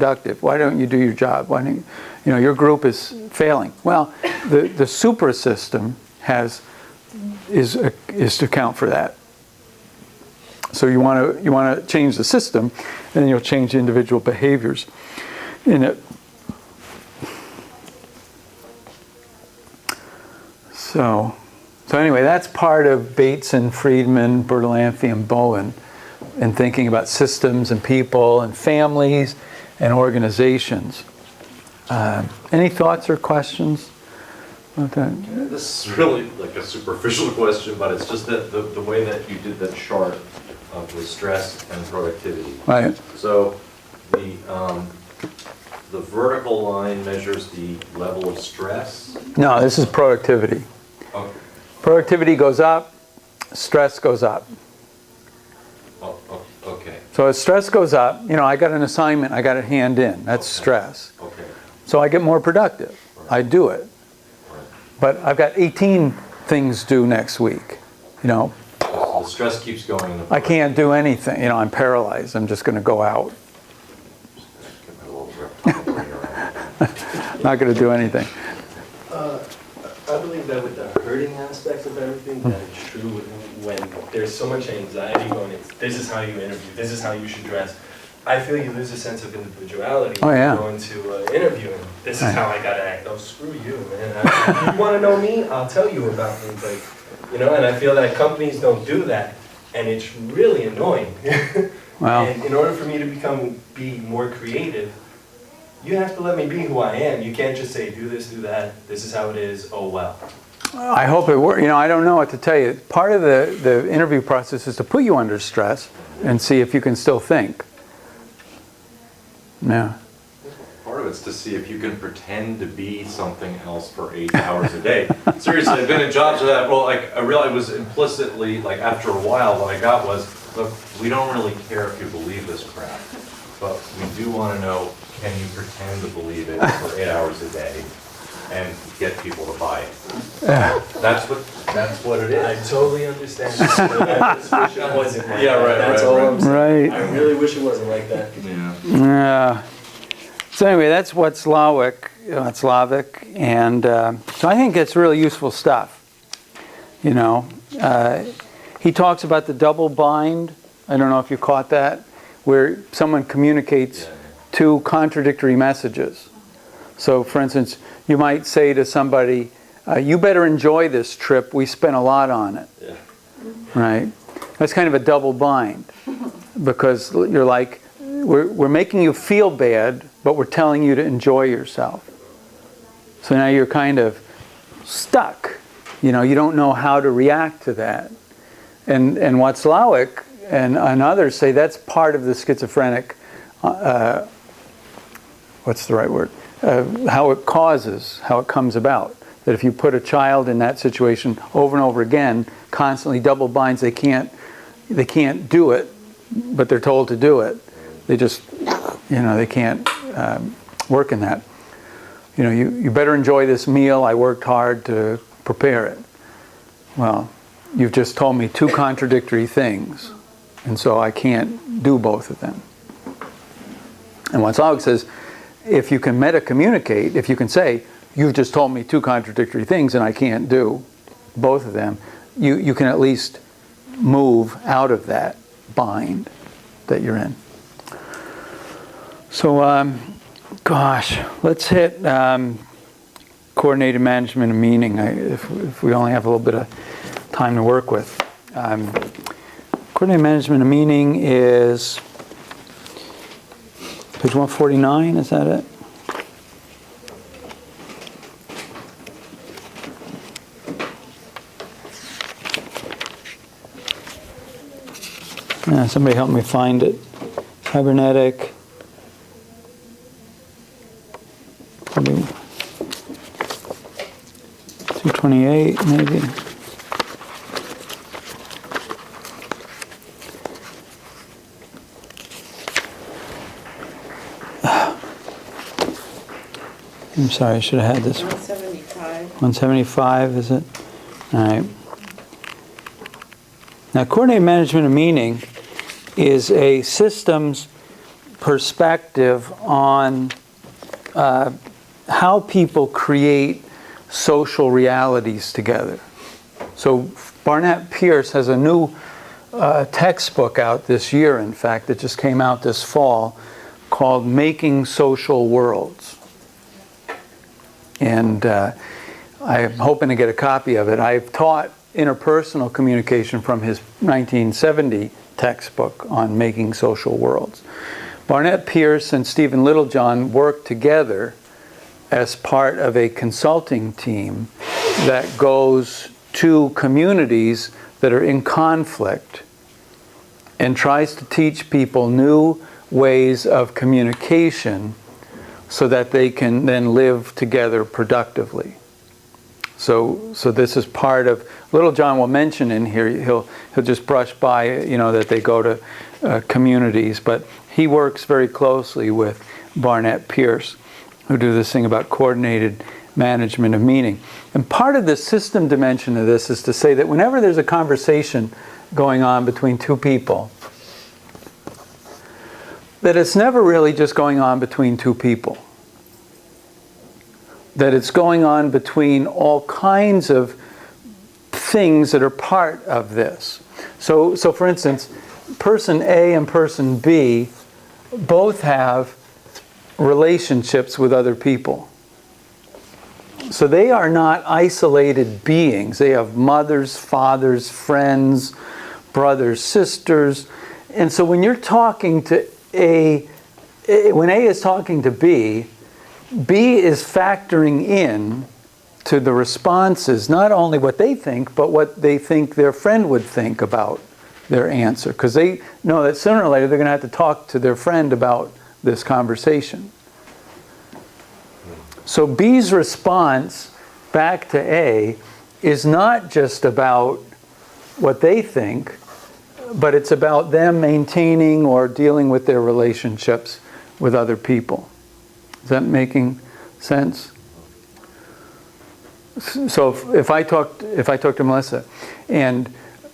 productive. Why don't you do your job? Why don't you know, your group is failing? Well, the super system is to account for that. So you want to change the system, and then you'll change individual behaviors in it. So anyway, that's part of Bateson, Friedman, Bertalanffy, and Bowen in thinking about systems and people and families and organizations. Any thoughts or questions about that? This is really like a superficial question, but it's just that the way that you did that chart of the stress and productivity. Right. So the vertical line measures the level of stress. No, this is productivity. Okay. Productivity goes up, stress goes up. Oh, okay. So as stress goes up, you know, I got an assignment, I got to hand in. That's stress. Okay. So I get more productive. Right. I do it. Right. But I've got 18 things due next week. You know, The stress keeps going. I can't do anything. You know, I'm paralyzed. I'm just going to go out. Not going to do anything. I believe that with the hurting aspects of everything, that it's true when there's so much anxiety going, this is how you interview, this is how you should dress. I feel you lose a sense of individuality Oh, yeah. going to an interview, and this is how I gotta act. Oh, screw you, man. You want to know me? I'll tell you about things like, you know. And I feel that companies don't do that, and it's really annoying. Well, and in order for me to be more creative, you have to let me be who I am. You can't just say, do this, do that, this is how it is, oh well. I hope it works. You know, I don't know what to tell you. Part of the interview process is to put you under stress and see if you can still think. Yeah. Part of it's to see if you can pretend to be something else for 8 hours a day. Seriously, I've been in jobs that, well, like, I realized was implicitly, like, after a while, what I got was, look, we don't really care if you believe this crap, but we do want to know, can you pretend to believe it for 8 hours a day and get people to buy it? That's what it is. I totally understand. I just wish it wasn't like Yeah, that. right, That's right, all right. I'm saying. Right. I really wish it wasn't like that. Yeah. Yeah. So anyway, that's Watzlawick, and so I think it's really useful stuff. You know, he talks about the double bind. I don't know if you caught that, where someone communicates two contradictory messages. So, for instance, you might say to somebody, "You better enjoy this trip. We spent a lot on it." Yeah. Right? That's kind of a double bind, because you're like, we're making you feel bad, but we're telling you to enjoy yourself. So now you're kind of stuck. You know, you don't know how to react to that. And Watzlawick and others say that's part of the schizophrenic, what's the right word? How it comes about. That if you put a child in that situation over and over again, constantly double binds, they can't do it, but they're told to do it. They just, you know, they can't work in that. You know, you better enjoy this meal. I worked hard to prepare it. Well, you've just told me two contradictory things, and so I can't do both of them. And Watzlawick says, if you can meta-communicate, if you can say, you've just told me two contradictory things and I can't do both of them, you can at least move out of that bind that you're in. So, gosh, let's hit coordinated management and meaning, if we only have a little bit of time to work with. Coordinated management and meaning is page 149, is that it? Somebody help me find it. Cybernetic. 228 maybe. I'm sorry, I should have had this. 175. 175, is it? All right. Now, coordinated management of meaning is a systems perspective on how people create social realities together. So Barnett Pierce has a new textbook out this year, in fact, that just came out this fall, called Making Social Worlds. And I'm hoping to get a copy of it. I've taught interpersonal communication from his 1970 textbook on Making Social Worlds. Barnett Pierce and Stephen Littlejohn worked together as part of a consulting team that goes to communities that are in conflict and tries to teach people new ways of communication so that they can then live together productively. So this is part of, Littlejohn will mention in here, he'll just brush by, that they go to communities, but he works very closely with Barnett Pierce, who do this thing about coordinated management of meaning. And part of the system dimension of this is to say that whenever there's a conversation going on between two people, that it's never really just going on between two people. That it's going on between all kinds of things that are part of this. So for instance, person A and person B both have relationships with other people. So they are not isolated beings. They have mothers, fathers, friends, brothers, sisters. And so when you're talking to when A is talking to B is factoring in to the responses, not only what they think, but what they think their friend would think about their answer. Because they know that sooner or later they're going to have to talk to their friend about this conversation. So B's response back to A is not just about what they think, but it's about them maintaining or dealing with their relationships with other people. Is that making sense? So if I talk to Melissa, and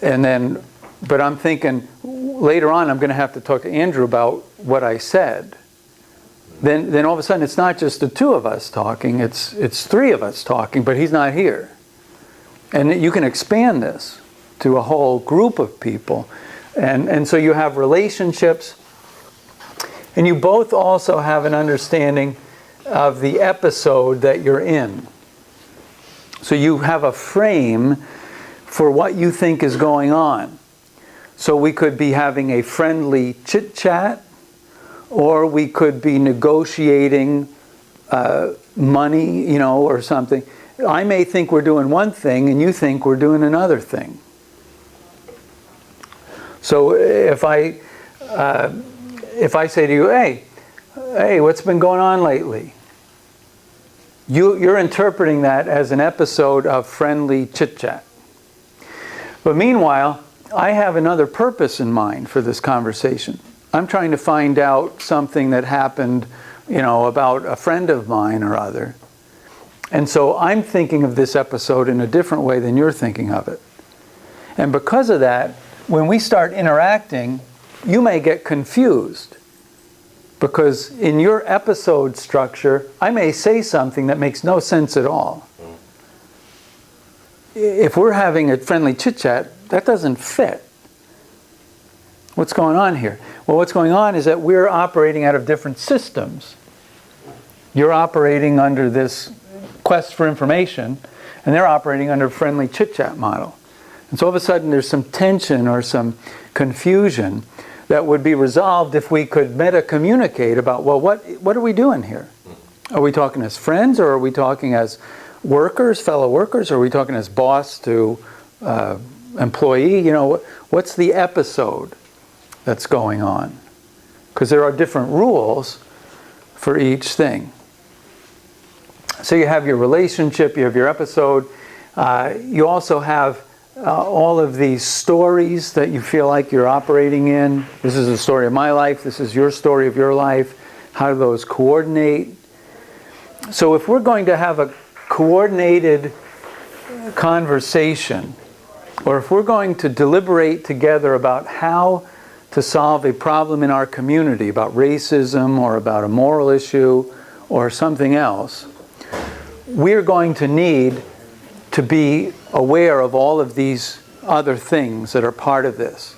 then, but I'm thinking later on I'm going to have to talk to Andrew about what I said. Then all of a sudden it's not just the two of us talking, it's three of us talking, but he's not here. And you can expand this to a whole group of people. And so you have relationships, and you both also have an understanding of the episode that you're in. So you have a frame for what you think is going on. So we could be having a friendly chit-chat, or we could be negotiating money, or something. I may think we're doing one thing, and you think we're doing another thing. So if I say to you, hey, what's been going on lately? You're interpreting that as an episode of friendly chit-chat. But meanwhile, I have another purpose in mind for this conversation. I'm trying to find out something that happened, about a friend of mine or other. And so I'm thinking of this episode in a different way than you're thinking of it. And because of that, when we start interacting, you may get confused. Because in your episode structure, I may say something that makes no sense at all. If we're having a friendly chit-chat, that doesn't fit. What's going on here? Well, what's going on is that we're operating out of different systems. You're operating under this quest for information, and they're operating under a friendly chit-chat model. And so all of a sudden there's some tension or some confusion that would be resolved if we could meta-communicate about, well, what are we doing here? Are we talking as friends, or are we talking as workers, fellow workers, or are we talking as boss to employee? What's the episode that's going on? Because there are different rules for each thing. So you have your relationship, you have your episode, you also have all of these stories that you feel like you're operating in. This is the story of my life, this is your story of your life. How do those coordinate? So if we're going to have a coordinated conversation, or if we're going to deliberate together about how to solve a problem in our community about racism or about a moral issue or something else, we're going to need to be aware of all of these other things that are part of this.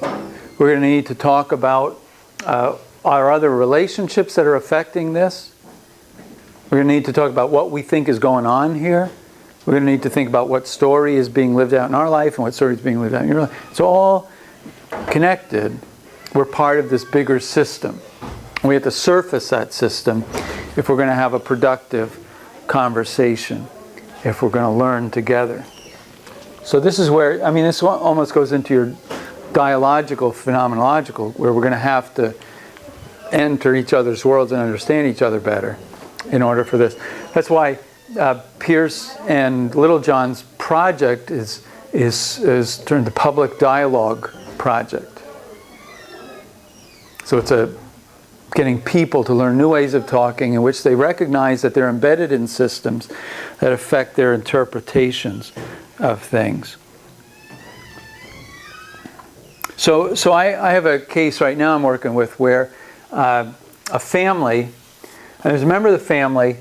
We're going to need to talk about our other relationships that are affecting this. We're going to need to talk about what we think is going on here. We're going to need to think about what story is being lived out in our life and what story is being lived out in your life. It's all connected. We're part of this bigger system. We have to surface that system if we're going to have a productive conversation, if we're going to learn together. So this is where, I mean, this almost goes into your dialogical, phenomenological, where we're going to have to enter each other's worlds and understand each other better in order for this. That's why Pierce and Littlejohn's project is turned to public dialogue project. So it's getting people to learn new ways of talking in which they recognize that they're embedded in systems that affect their interpretations of things. So I have a case right now I'm working with where a family, and there's a member of the family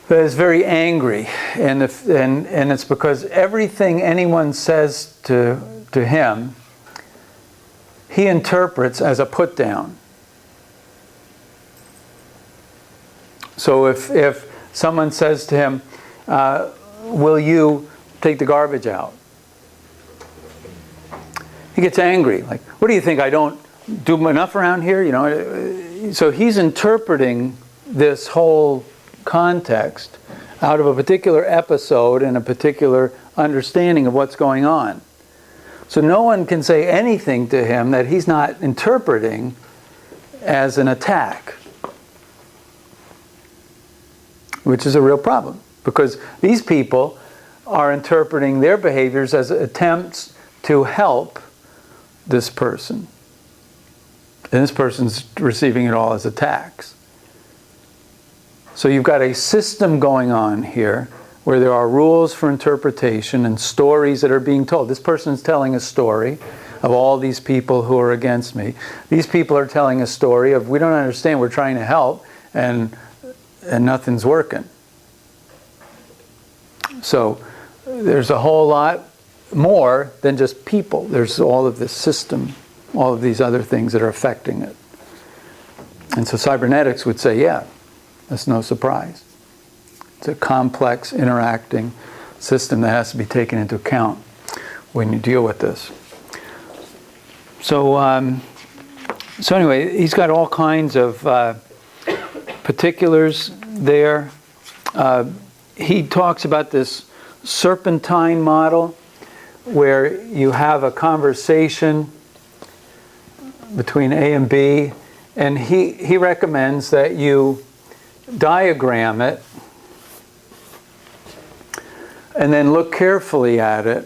that is very angry, and it's because everything anyone says to him, he interprets as a put down. So if someone says to him, will you take the garbage out? He gets angry. Like, what do you think? I don't do enough around here? You know. So he's interpreting this whole context out of a particular episode and a particular understanding of what's going on. So no one can say anything to him that he's not interpreting as an attack, which is a real problem, because these people are interpreting their behaviors as attempts to help this person. And this person's receiving it all as attacks. So you've got a system going on here where there are rules for interpretation and stories that are being told. This person's telling a story of all these people who are against me. These people are telling a story of, we don't understand, we're trying to help, and nothing's working. So there's a whole lot more than just people. There's all of this system, all of these other things that are affecting it. And so cybernetics would say, yeah, that's no surprise. It's a complex, interacting system that has to be taken into account when you deal with this. So anyway, he's got all kinds of particulars there. He talks about this serpentine model where you have a conversation between A and B, and he recommends that you diagram it and then look carefully at it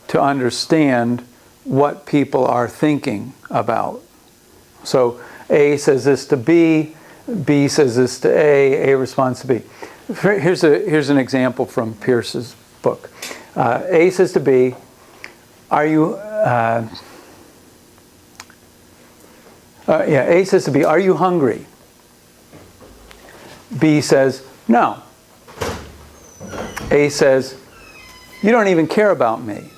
to understand what people are thinking about. So A says this to B, B says this to A responds to B. Here's an example from Pierce's book. A says to B, A says to B, are you hungry? B says, no. A says, you don't even care about me.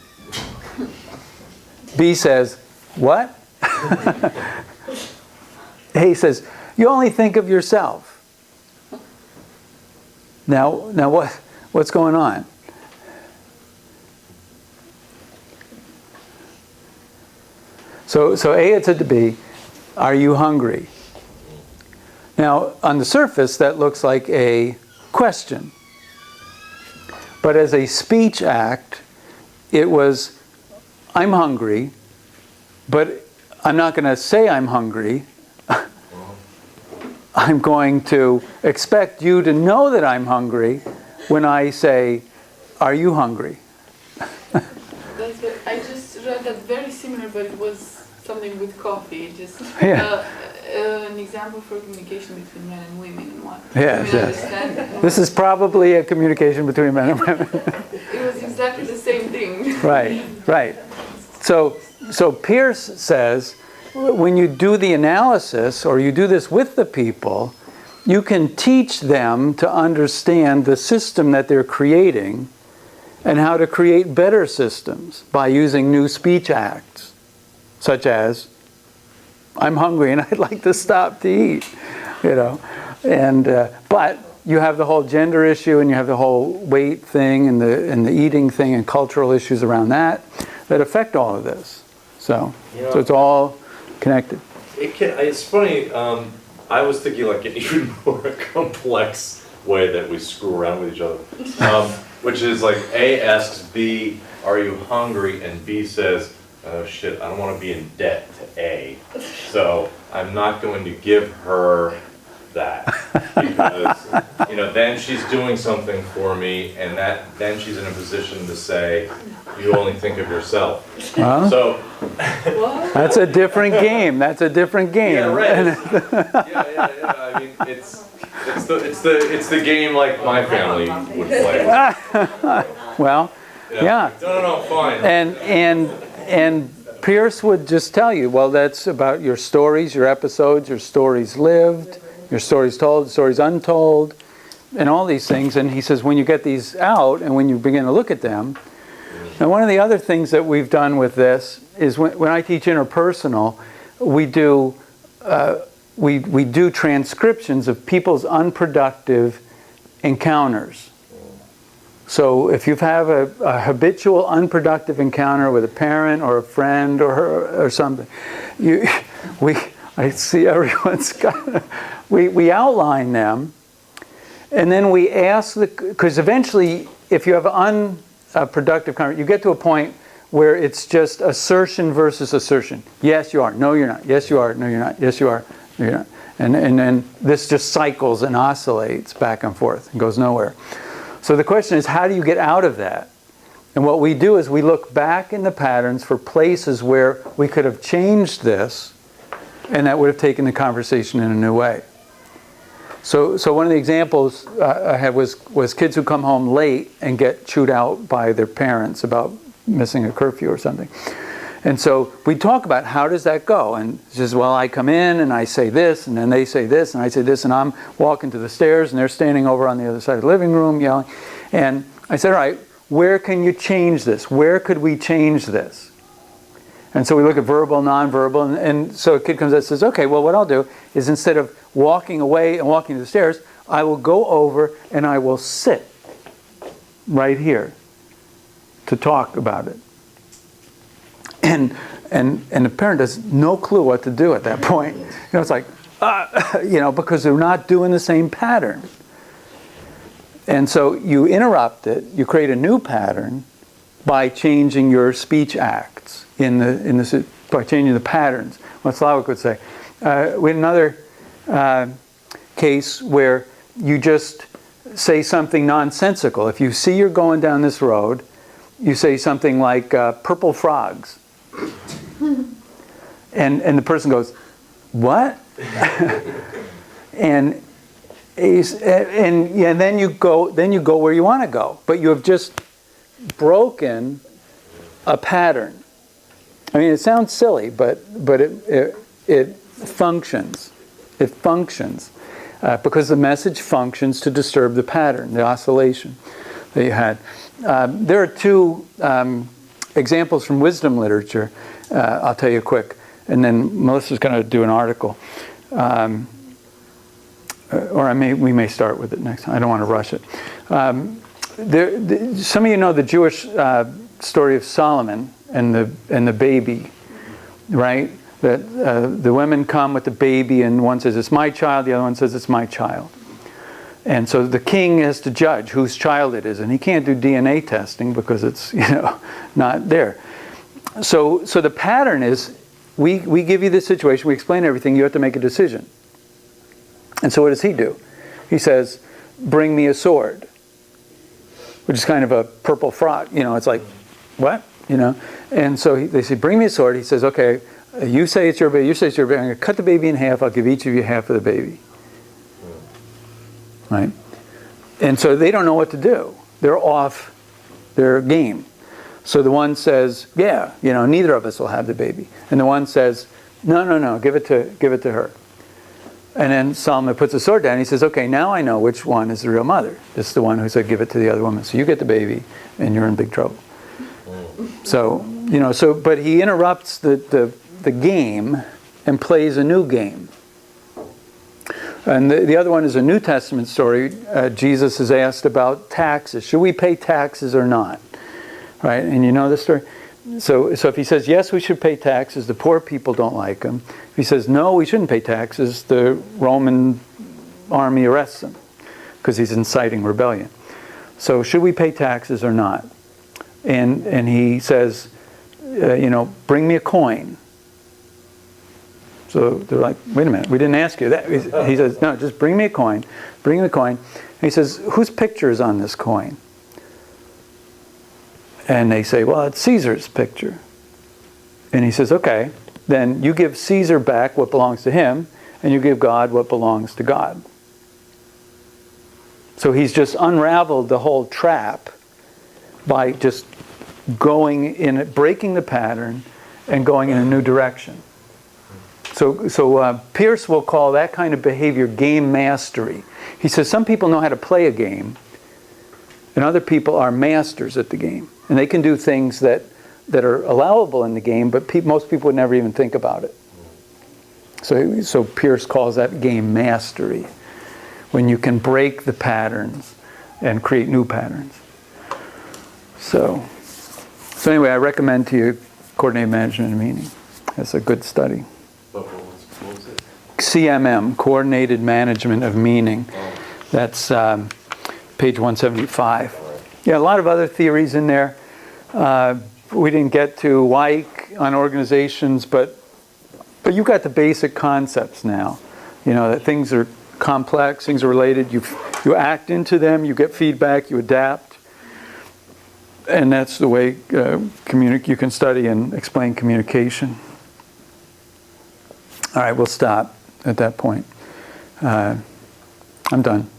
B says, what? A says, you only think of yourself. Now what's going on? So A had said to B, are you hungry? Now, on the surface, that looks like a question. But as a speech act, it was, I'm hungry, but I'm not going to say I'm hungry. I'm going to expect you to know that I'm hungry when I say, are you hungry? I just read that very similar, but it was something with coffee. Just an example for communication between men and women and what Yes. understand. This is probably a communication between men and women. It was exactly the same thing. Right. So Pierce says when you do the analysis, or you do this with the people, you can teach them to understand the system that they're creating and how to create better systems by using new speech acts, such as, I'm hungry and I'd like to stop to eat, you know. And but you have the whole gender issue, and you have the whole weight thing, and the eating thing, and cultural issues around that affect all of this. So, so it's all connected. It's funny, I was thinking like an even more complex way that we screw around with each other. Which is like A asks B, are you hungry? And B says, oh shit, I don't want to be in debt to A. So I'm not going to give her that. Because, you know, then she's doing something for me, and then she's in a position to say, you only think of yourself. Well, So that's a different game. That's a different game. yeah, right. Yeah. I mean, it's the game like my family would play. Well, yeah. No, fine. And Pierce would just tell you, well, that's about your stories, your episodes, your stories lived, your stories told, stories untold, and all these things. And he says when you get these out and when you begin to look at them, and one of the other things that we've done with this is when I teach interpersonal, we do we do transcriptions of people's unproductive encounters. So if you have a habitual unproductive encounter with a parent or a friend or something, I see everyone's got. We outline them, and then we ask because eventually, if you have unproductive conversation, you get to a point where it's just assertion versus assertion. Yes, you are. No, you're not. Yes, you are. No, you're not. Yes, you are. No, you're not. And then this just cycles and oscillates back and forth and goes nowhere. So the question is, how do you get out of that? And what we do is we look back in the patterns for places where we could have changed this, and that would have taken the conversation in a new way. So one of the examples I had was kids who come home late and get chewed out by their parents about missing a curfew or something. And so we talk about how does that go? And she says, well, I come in and I say this, and then they say this, and I say this, and I'm walking to the stairs, and they're standing over on the other side of the living room yelling. And I said, all right, where can you change this? Where could we change this? And so we look at verbal, nonverbal, and so a kid comes up and says, okay, well, what I'll do is instead of walking away and walking to the stairs, I will go over and I will sit right here to talk about it. And the parent has no clue what to do at that point. You know, it's like, because they're not doing the same pattern. And so you interrupt it, you create a new pattern by changing your speech acts by changing the patterns. What Slavik would say. We had another case where you just say something nonsensical. If you see you're going down this road, you say something like purple frogs. And the person goes, what? and then you go where you want to go. But you have just broken a pattern. I mean, it sounds silly, but it functions. It functions because the message functions to disturb the pattern, the oscillation that you had. There are two examples from wisdom literature. I'll tell you quick, and then Melissa's going to do an article. We may start with it next time. I don't want to rush it. Some of you know the Jewish story of Solomon and the baby, right? That the women come with the baby, and one says it's my child, the other one says it's my child. And so the king has to judge whose child it is, and he can't do DNA testing because it's not there. So the pattern is we give you this situation, we explain everything, you have to make a decision. And so what does he do? He says, bring me a sword, which is kind of a purple frog. It's like, what? And so they say, bring me a sword. He says, okay, you say it's your baby, you say it's your baby. I'm going to cut the baby in half. I'll give each of you half of the baby. Right? And so they don't know what to do. They're off their game. So the one says, yeah, neither of us will have the baby. And the one says, No, give it to her. And then Solomon puts the sword down. He says, okay, now I know which one is the real mother. This is the one who said, give it to the other woman. So you get the baby, and you're in big trouble. So, but he interrupts the game and plays a new game. And the other one is a New Testament story. Jesus is asked about taxes. Should we pay taxes or not? Right? And you know the story? So if he says, yes, we should pay taxes, the poor people don't like him. If he says, no, we shouldn't pay taxes, the Roman army arrests him because he's inciting rebellion. So should we pay taxes or not? And he says, bring me a coin. So they're like, wait a minute, we didn't ask you that. He says, no, just bring me a coin. Bring me the coin. And he says, whose picture is on this coin? And they say, well, it's Caesar's picture. And he says, okay, then you give Caesar back what belongs to him, and you give God what belongs to God. So he's just unraveled the whole trap by just breaking the pattern and going in a new direction. So Pierce will call that kind of behavior game mastery. He says some people know how to play a game, and other people are masters at the game. And they can do things that are allowable in the game, but most people would never even think about it. So Pierce calls that game mastery, when you can break the patterns and create new patterns. So anyway, I recommend to you Coordinated Management of Meaning. That's a good study. What was it? CMM, Coordinated Management of Meaning. That's page 175. Yeah, a lot of other theories in there. We didn't get to Weick on organizations, but you got the basic concepts now. That things are complex, things are related. You act into them, you get feedback, you adapt. And that's the way you can study and explain communication. All right, we'll stop at that point. I'm done.